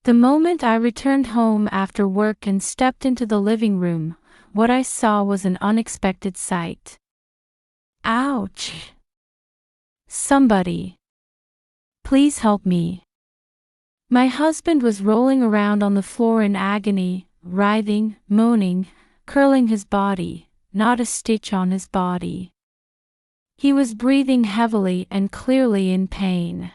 The moment I returned home after work and stepped into the living room, what I saw was an unexpected sight. Ouch! Somebody, please help me. My husband was rolling around on the floor in agony, writhing, moaning, curling his body, not a stitch on his body. He was breathing heavily and clearly in pain.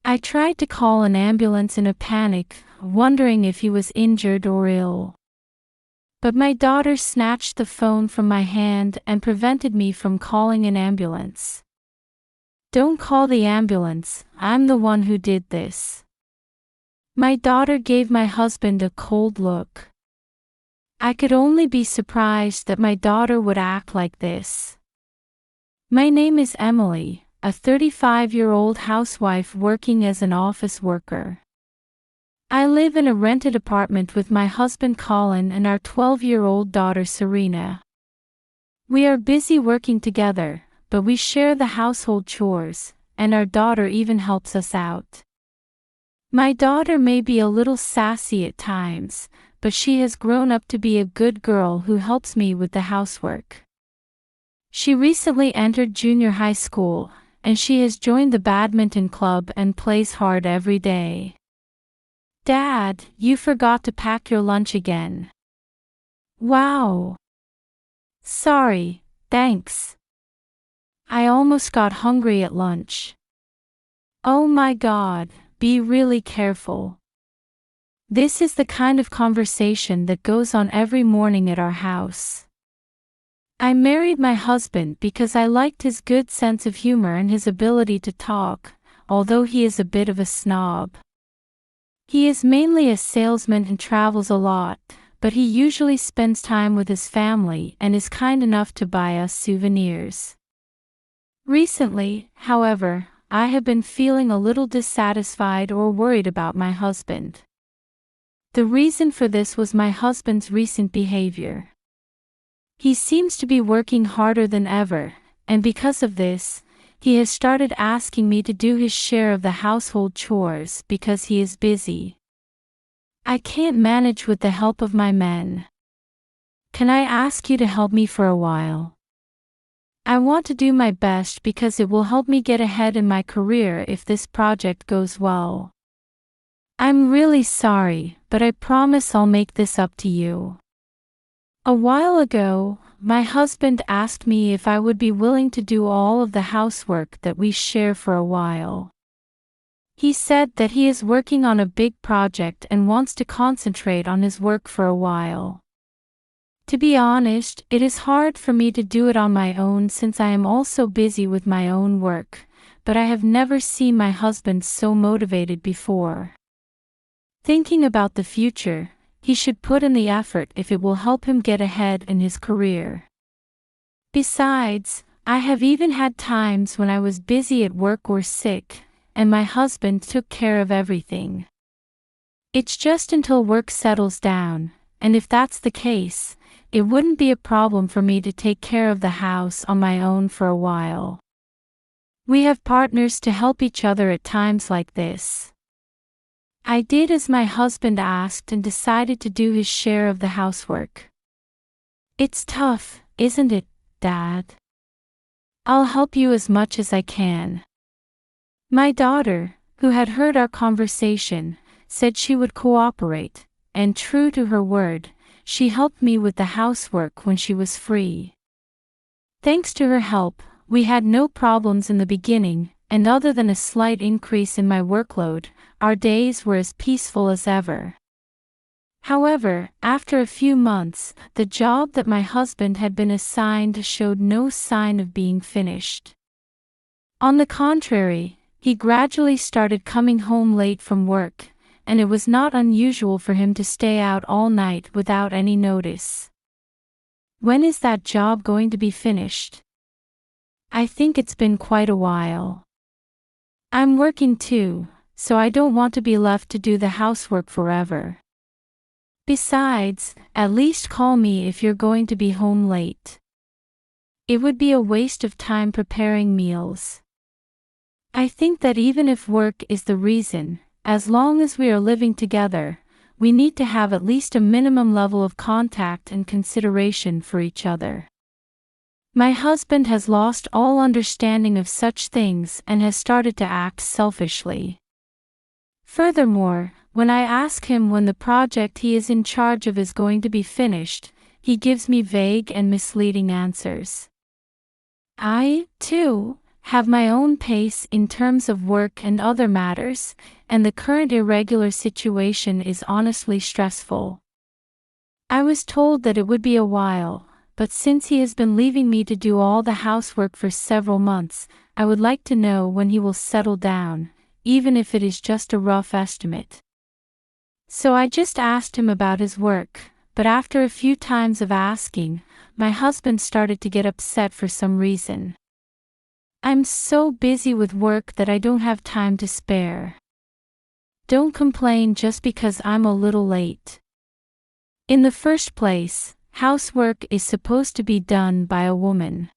I tried to call an ambulance in a panic, wondering if he was injured or ill. But my daughter snatched the phone from my hand and prevented me from calling an ambulance. Don't call the ambulance, I'm the one who did this. My daughter gave my husband a cold look. I could only be surprised that my daughter would act like this. My name is Emily, a 35-year-old housewife working as an office worker. I live in a rented apartment with my husband Colin and our 12-year-old daughter Serena. We are busy working together, but we share the household chores, and our daughter even helps us out. My daughter may be a little sassy at times, but she has grown up to be a good girl who helps me with the housework. She recently entered junior high school, and she has joined the badminton club and plays hard every day. Dad, you forgot to pack your lunch again. Wow. Sorry, thanks. I almost got hungry at lunch. Oh my God, be really careful. This is the kind of conversation that goes on every morning at our house. I married my husband because I liked his good sense of humor and his ability to talk, although he is a bit of a snob. He is mainly a salesman and travels a lot, but he usually spends time with his family and is kind enough to buy us souvenirs. Recently, however, I have been feeling a little dissatisfied or worried about my husband. The reason for this was my husband's recent behavior. He seems to be working harder than ever, and because of this, he has started asking me to do his share of the household chores because he is busy. I can't manage with the help of my men. Can I ask you to help me for a while? I want to do my best because it will help me get ahead in my career if this project goes well. I'm really sorry, but I promise I'll make this up to you. A while ago, my husband asked me if I would be willing to do all of the housework that we share for a while. He said that he is working on a big project and wants to concentrate on his work for a while. To be honest, it is hard for me to do it on my own since I am also busy with my own work, but I have never seen my husband so motivated before. Thinking about the future, he should put in the effort if it will help him get ahead in his career. Besides, I have even had times when I was busy at work or sick, and my husband took care of everything. It's just until work settles down, and if that's the case, it wouldn't be a problem for me to take care of the house on my own for a while. We have partners to help each other at times like this. I did as my husband asked and decided to do his share of the housework. It's tough, isn't it, Dad? I'll help you as much as I can. My daughter, who had heard our conversation, said she would cooperate, and true to her word, she helped me with the housework when she was free. Thanks to her help, we had no problems in the beginning, and other than a slight increase in my workload, our days were as peaceful as ever. However, after a few months, the job that my husband had been assigned showed no sign of being finished. On the contrary, he gradually started coming home late from work, and it was not unusual for him to stay out all night without any notice. When is that job going to be finished? I think it's been quite a while. I'm working too, so I don't want to be left to do the housework forever. Besides, at least call me if you're going to be home late. It would be a waste of time preparing meals. I think that even if work is the reason, as long as we are living together, we need to have at least a minimum level of contact and consideration for each other. My husband has lost all understanding of such things and has started to act selfishly. Furthermore, when I ask him when the project he is in charge of is going to be finished, he gives me vague and misleading answers. I, too, have my own pace in terms of work and other matters, and the current irregular situation is honestly stressful. I was told that it would be a while, but since he has been leaving me to do all the housework for several months, I would like to know when he will settle down, even if it is just a rough estimate. So I just asked him about his work, but after a few times of asking, my husband started to get upset for some reason. I'm so busy with work that I don't have time to spare. Don't complain just because I'm a little late. In the first place, housework is supposed to be done by a woman.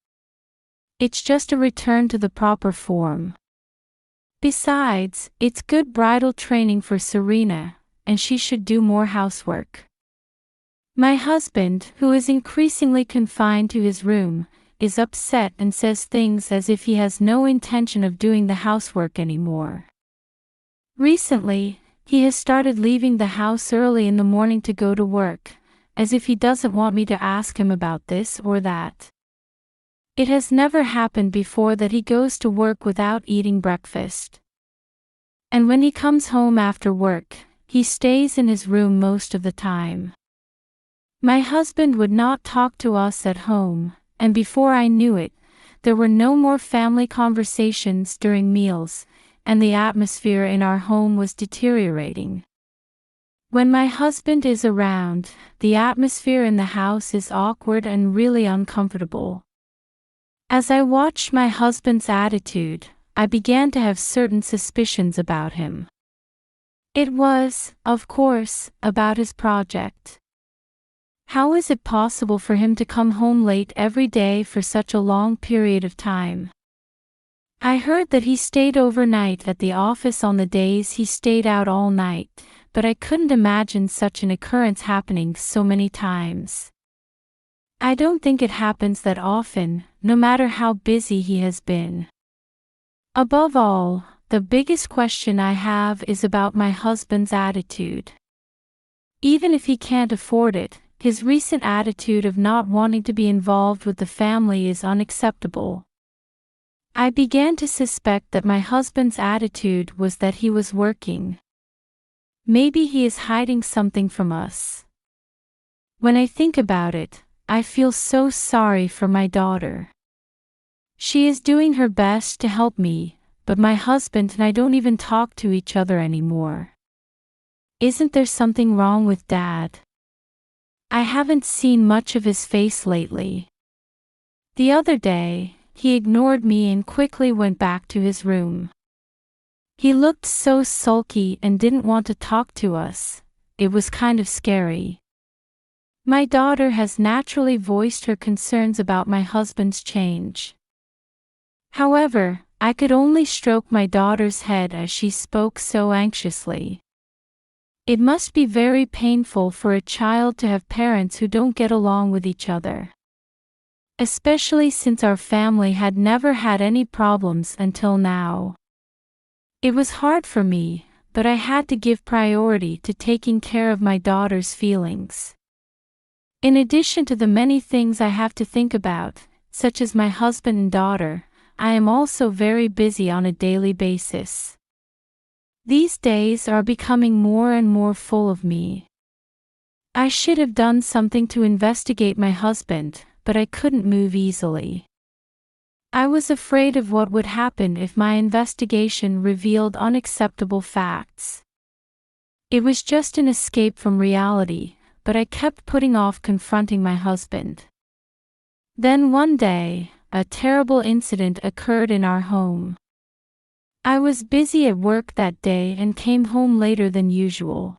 It's just a return to the proper form. Besides, it's good bridal training for Serena, and she should do more housework. My husband, who is increasingly confined to his room, is upset and says things as if he has no intention of doing the housework anymore. Recently, he has started leaving the house early in the morning to go to work, as if he doesn't want me to ask him about this or that. It has never happened before that he goes to work without eating breakfast. And when he comes home after work, he stays in his room most of the time. My husband would not talk to us at home, and before I knew it, there were no more family conversations during meals, and the atmosphere in our home was deteriorating. When my husband is around, the atmosphere in the house is awkward and really uncomfortable. As I watched my husband's attitude, I began to have certain suspicions about him. It was, of course, about his project. How is it possible for him to come home late every day for such a long period of time? I heard that he stayed overnight at the office on the days he stayed out all night, but I couldn't imagine such an occurrence happening so many times. I don't think it happens that often, no matter how busy he has been. Above all, the biggest question I have is about my husband's attitude. Even if he can't afford it, his recent attitude of not wanting to be involved with the family is unacceptable. I began to suspect that my husband's attitude was that he was working. Maybe he is hiding something from us. When I think about it, I feel so sorry for my daughter. She is doing her best to help me, but my husband and I don't even talk to each other anymore. Isn't there something wrong with Dad? I haven't seen much of his face lately. The other day, he ignored me and quickly went back to his room. He looked so sulky and didn't want to talk to us. It was kind of scary. My daughter has naturally voiced her concerns about my husband's change. However, I could only stroke my daughter's head as she spoke so anxiously. It must be very painful for a child to have parents who don't get along with each other. Especially since our family had never had any problems until now. It was hard for me, but I had to give priority to taking care of my daughter's feelings. In addition to the many things I have to think about, such as my husband and daughter, I am also very busy on a daily basis. These days are becoming more and more full of me. I should have done something to investigate my husband, but I couldn't move easily. I was afraid of what would happen if my investigation revealed unacceptable facts. It was just an escape from reality, but I kept putting off confronting my husband. Then one day, a terrible incident occurred in our home. I was busy at work that day and came home later than usual.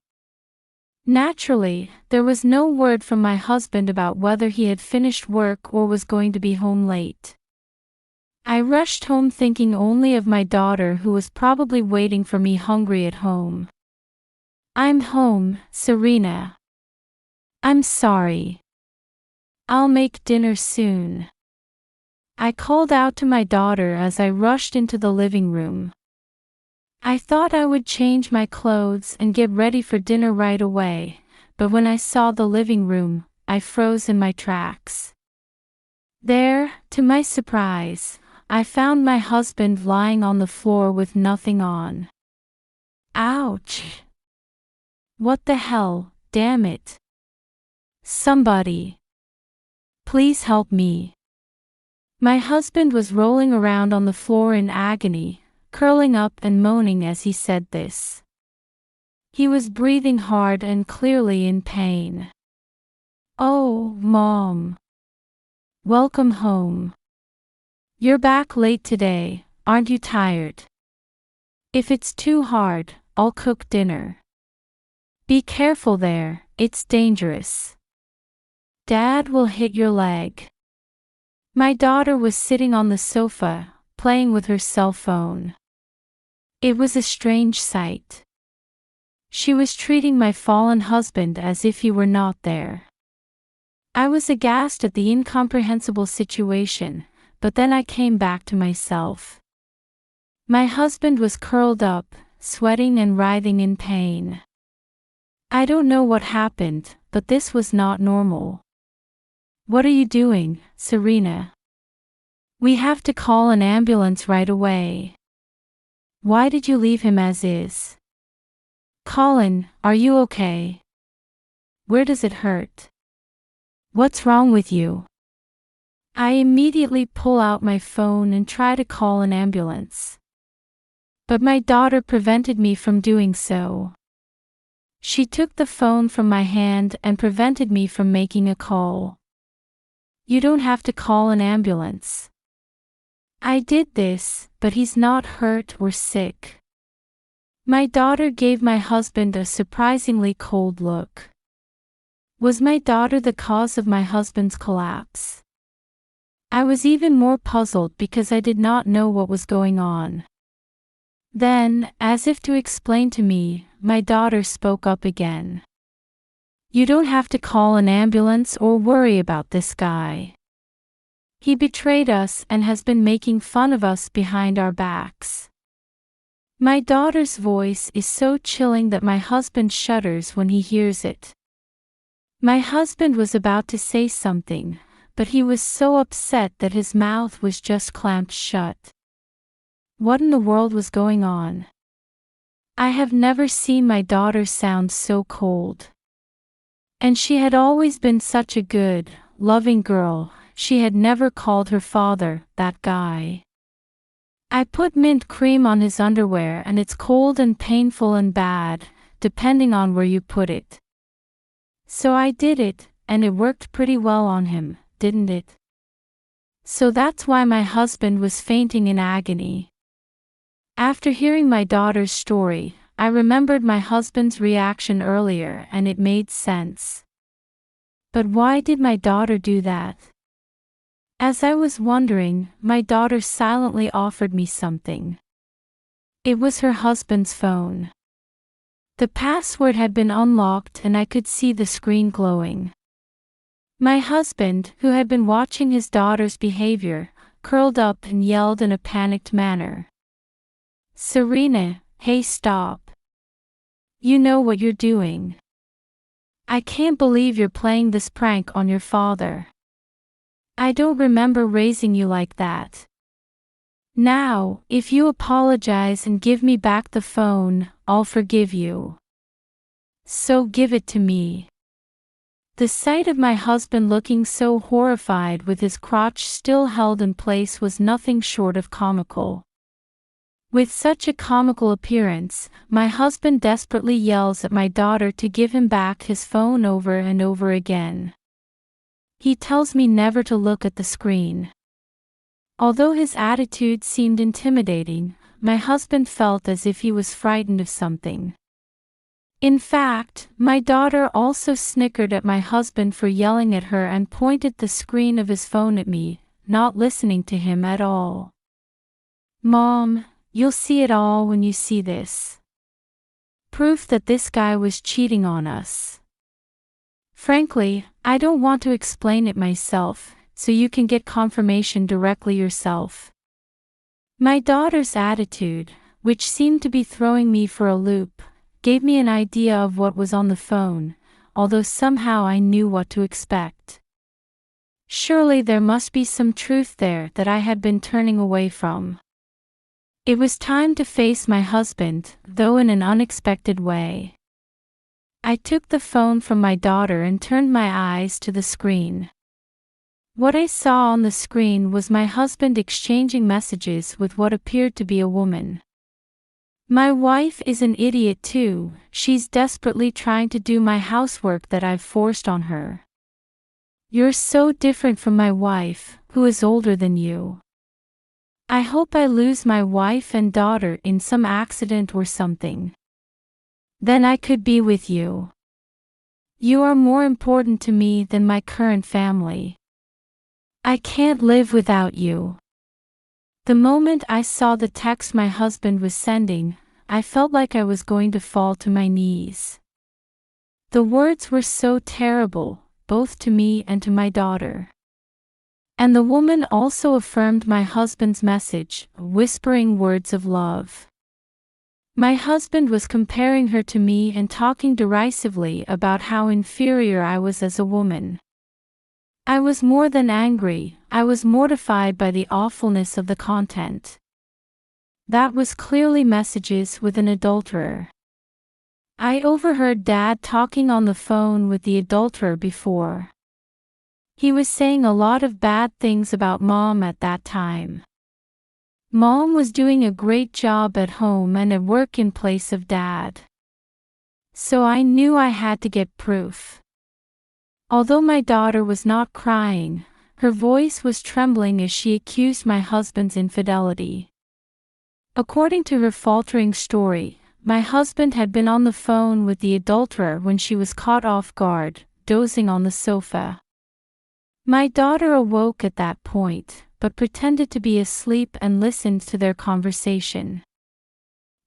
Naturally, there was no word from my husband about whether he had finished work or was going to be home late. I rushed home thinking only of my daughter who was probably waiting for me hungry at home. I'm home, Serena. I'm sorry. I'll make dinner soon. I called out to my daughter as I rushed into the living room. I thought I would change my clothes and get ready for dinner right away, but when I saw the living room, I froze in my tracks. There, to my surprise, I found my husband lying on the floor with nothing on. Ouch! What the hell, damn it! Somebody! Please help me. My husband was rolling around on the floor in agony, curling up and moaning as he said this. He was breathing hard and clearly in pain. Oh, Mom. Welcome home. You're back late today, aren't you tired? If it's too hard, I'll cook dinner. Be careful there, it's dangerous. Dad will hit your leg. My daughter was sitting on the sofa, playing with her cell phone. It was a strange sight. She was treating my fallen husband as if he were not there. I was aghast at the incomprehensible situation, but then I came back to myself. My husband was curled up, sweating and writhing in pain. I don't know what happened, but this was not normal. What are you doing, Serena? We have to call an ambulance right away. Why did you leave him as is? Colin, are you okay? Where does it hurt? What's wrong with you? I immediately pull out my phone and try to call an ambulance. But my daughter prevented me from doing so. She took the phone from my hand and prevented me from making a call. You don't have to call an ambulance. I did this, but he's not hurt or sick. My daughter gave my husband a surprisingly cold look. Was my daughter the cause of my husband's collapse? I was even more puzzled because I did not know what was going on. Then, as if to explain to me, my daughter spoke up again. You don't have to call an ambulance or worry about this guy. He betrayed us and has been making fun of us behind our backs. My daughter's voice is so chilling that my husband shudders when he hears it. My husband was about to say something, but he was so upset that his mouth was just clamped shut. What in the world was going on? I have never seen my daughter sound so cold. And she had always been such a good, loving girl. She had never called her father that guy. I put mint cream on his underwear and it's cold and painful and bad, depending on where you put it. So I did it, and it worked pretty well on him, didn't it? So that's why my husband was fainting in agony. After hearing my daughter's story, I remembered my husband's reaction earlier and it made sense. But why did my daughter do that? As I was wondering, my daughter silently offered me something. It was her husband's phone. The password had been unlocked and I could see the screen glowing. My husband, who had been watching his daughter's behavior, curled up and yelled in a panicked manner. Serena, hey, stop. You know what you're doing. I can't believe you're playing this prank on your father. I don't remember raising you like that. Now, if you apologize and give me back the phone, I'll forgive you. So give it to me. The sight of my husband looking so horrified with his crotch still held in place was nothing short of comical. With such a comical appearance, my husband desperately yells at my daughter to give him back his phone over and over again. He tells me never to look at the screen. Although his attitude seemed intimidating, my husband felt as if he was frightened of something. In fact, my daughter also snickered at my husband for yelling at her and pointed the screen of his phone at me, not listening to him at all. Mom, you'll see it all when you see this. Proof that this guy was cheating on us. Frankly, I don't want to explain it myself, so you can get confirmation directly yourself. My daughter's attitude, which seemed to be throwing me for a loop, gave me an idea of what was on the phone, although somehow I knew what to expect. Surely there must be some truth there that I had been turning away from. It was time to face my husband, though in an unexpected way. I took the phone from my daughter and turned my eyes to the screen. What I saw on the screen was my husband exchanging messages with what appeared to be a woman. My wife is an idiot too, she's desperately trying to do my housework that I've forced on her. You're so different from my wife, who is older than you. I hope I lose my wife and daughter in some accident or something. Then I could be with you. You are more important to me than my current family. I can't live without you. The moment I saw the text my husband was sending, I felt like I was going to fall to my knees. The words were so terrible, both to me and to my daughter. And the woman also affirmed my husband's message, whispering words of love. My husband was comparing her to me and talking derisively about how inferior I was as a woman. I was more than angry, I was mortified by the awfulness of the content. That was clearly messages with an adulterer. I overheard Dad talking on the phone with the adulterer before. He was saying a lot of bad things about Mom at that time. Mom was doing a great job at home and at work in place of Dad. So I knew I had to get proof. Although my daughter was not crying, her voice was trembling as she accused my husband's infidelity. According to her faltering story, my husband had been on the phone with the adulterer when she was caught off guard, dozing on the sofa. My daughter awoke at that point, but pretended to be asleep and listened to their conversation.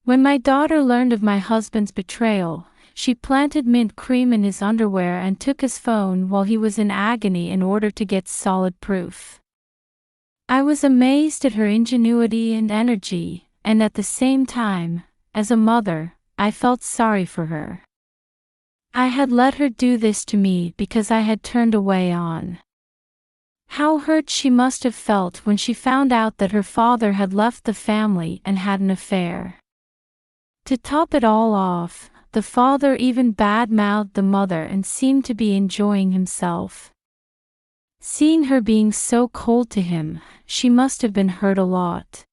When my daughter learned of my husband's betrayal, she planted mint cream in his underwear and took his phone while he was in agony in order to get solid proof. I was amazed at her ingenuity and energy, and at the same time, as a mother, I felt sorry for her. I had let her do this to me because I had turned away on. How hurt she must have felt when she found out that her father had left the family and had an affair. To top it all off, the father even bad-mouthed the mother and seemed to be enjoying himself. Seeing her being so cold to him, she must have been hurt a lot.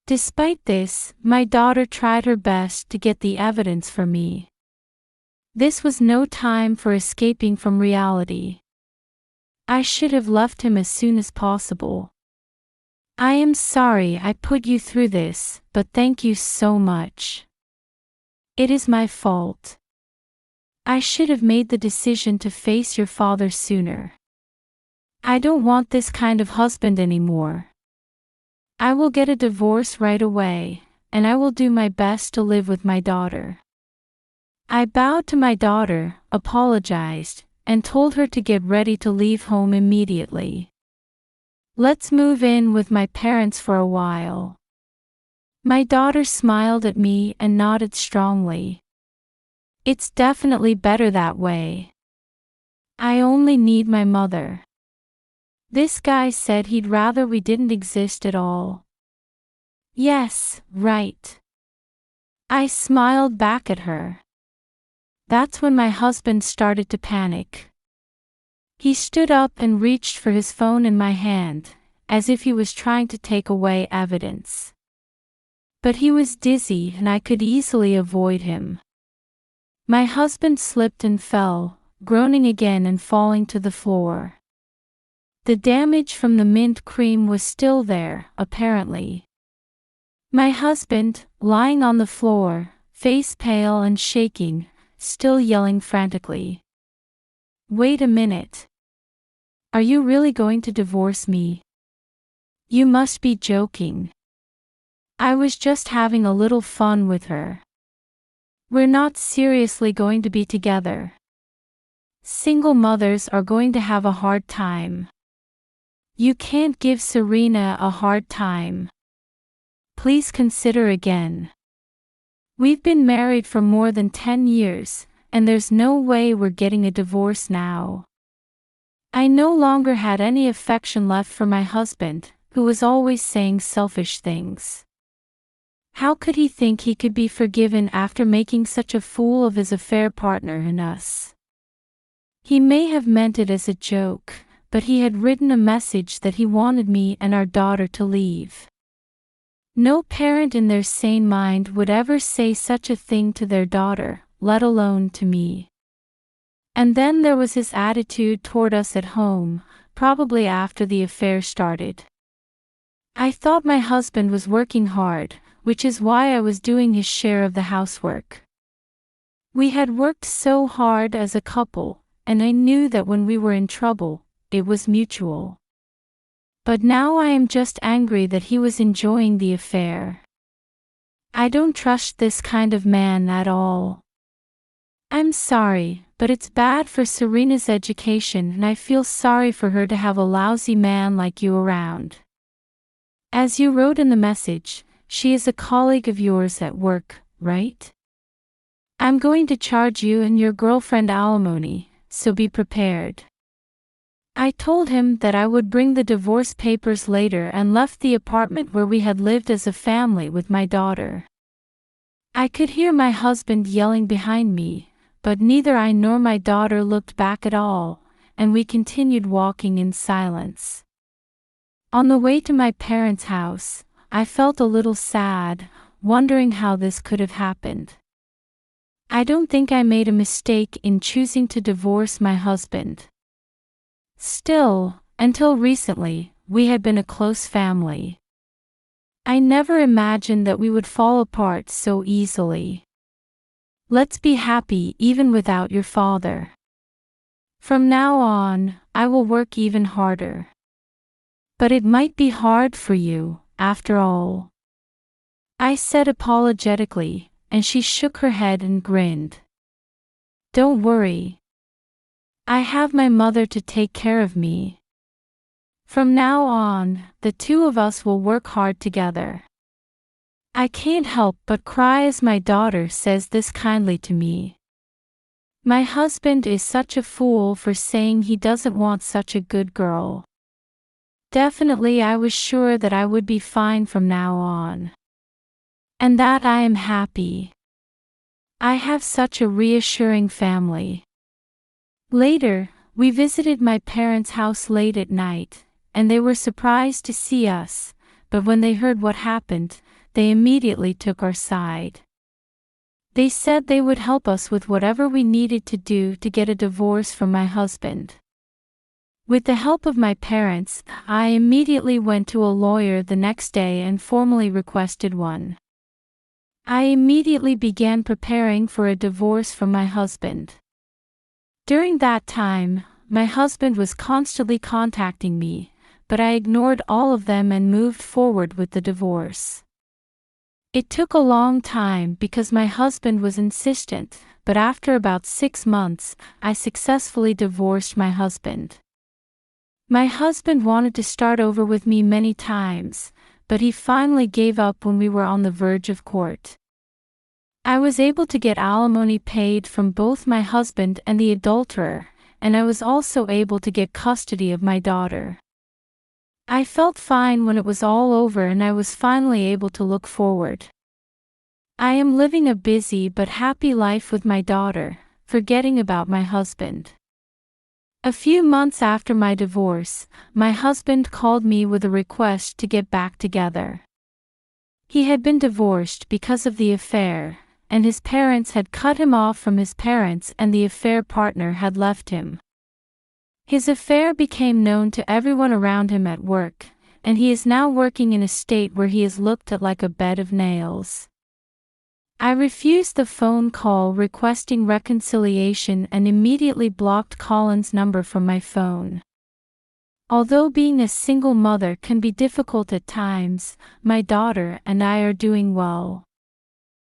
Despite this, my daughter tried her best to get the evidence for me. This was no time for escaping from reality. I should have left him as soon as possible. I am sorry I put you through this, but thank you so much. It is my fault. I should have made the decision to face your father sooner. I don't want this kind of husband anymore. I will get a divorce right away, and I will do my best to live with my daughter. I bowed to my daughter, apologized, and told her to get ready to leave home immediately. Let's move in with my parents for a while. My daughter smiled at me and nodded strongly. It's definitely better that way. I only need my mother. This guy said he'd rather we didn't exist at all. Yes, right. I smiled back at her. That's when my husband started to panic. He stood up and reached for his phone in my hand, as if he was trying to take away evidence. But he was dizzy and I could easily avoid him. My husband slipped and fell, groaning again and falling to the floor. The damage from the mint cream was still there, apparently. My husband, lying on the floor, face pale and shaking, still yelling frantically. Wait a minute. Are you really going to divorce me? You must be joking. I was just having a little fun with her. We're not seriously going to be together. Single mothers are going to have a hard time. You can't give Serena a hard time. Please consider again. We've been married for more than 10 years, and there's no way we're getting a divorce now. I no longer had any affection left for my husband, who was always saying selfish things. How could he think he could be forgiven after making such a fool of his affair partner and us? He may have meant it as a joke, but he had written a message that he wanted me and our daughter to leave. No parent in their sane mind would ever say such a thing to their daughter, let alone to me. And then there was his attitude toward us at home, probably after the affair started. I thought my husband was working hard, which is why I was doing his share of the housework. We had worked so hard as a couple, and I knew that when we were in trouble, it was mutual. But now I am just angry that he was enjoying the affair. I don't trust this kind of man at all. I'm sorry, but it's bad for Serena's education, and I feel sorry for her to have a lousy man like you around. As you wrote in the message, she is a colleague of yours at work, right? I'm going to charge you and your girlfriend alimony, so be prepared. I told him that I would bring the divorce papers later and left the apartment where we had lived as a family with my daughter. I could hear my husband yelling behind me, but neither I nor my daughter looked back at all, and we continued walking in silence. On the way to my parents' house, I felt a little sad, wondering how this could have happened. I don't think I made a mistake in choosing to divorce my husband. Still, until recently, we had been a close family. I never imagined that we would fall apart so easily. Let's be happy even without your father. From now on, I will work even harder. But it might be hard for you, after all. I said apologetically, and she shook her head and grinned. Don't worry. I have my mother to take care of me. From now on, the two of us will work hard together. I can't help but cry as my daughter says this kindly to me. My husband is such a fool for saying he doesn't want such a good girl. Definitely I was sure that I would be fine from now on. And that I am happy. I have such a reassuring family. Later, we visited my parents' house late at night, and they were surprised to see us, but when they heard what happened, they immediately took our side. They said they would help us with whatever we needed to do to get a divorce from my husband. With the help of my parents, I immediately went to a lawyer the next day and formally requested one. I immediately began preparing for a divorce from my husband. During that time, my husband was constantly contacting me, but I ignored all of them and moved forward with the divorce. It took a long time because my husband was insistent, but after about 6 months, I successfully divorced my husband. My husband wanted to start over with me many times, but he finally gave up when we were on the verge of court. I was able to get alimony paid from both my husband and the adulterer, and I was also able to get custody of my daughter. I felt fine when it was all over and I was finally able to look forward. I am living a busy but happy life with my daughter, forgetting about my husband. A few months after my divorce, my husband called me with a request to get back together. He had been divorced because of the affair, and his parents had cut him off from his parents and the affair partner had left him. His affair became known to everyone around him at work, and he is now working in a state where he is looked at like a bed of nails. I refused the phone call requesting reconciliation and immediately blocked Colin's number from my phone. Although being a single mother can be difficult at times, my daughter and I are doing well.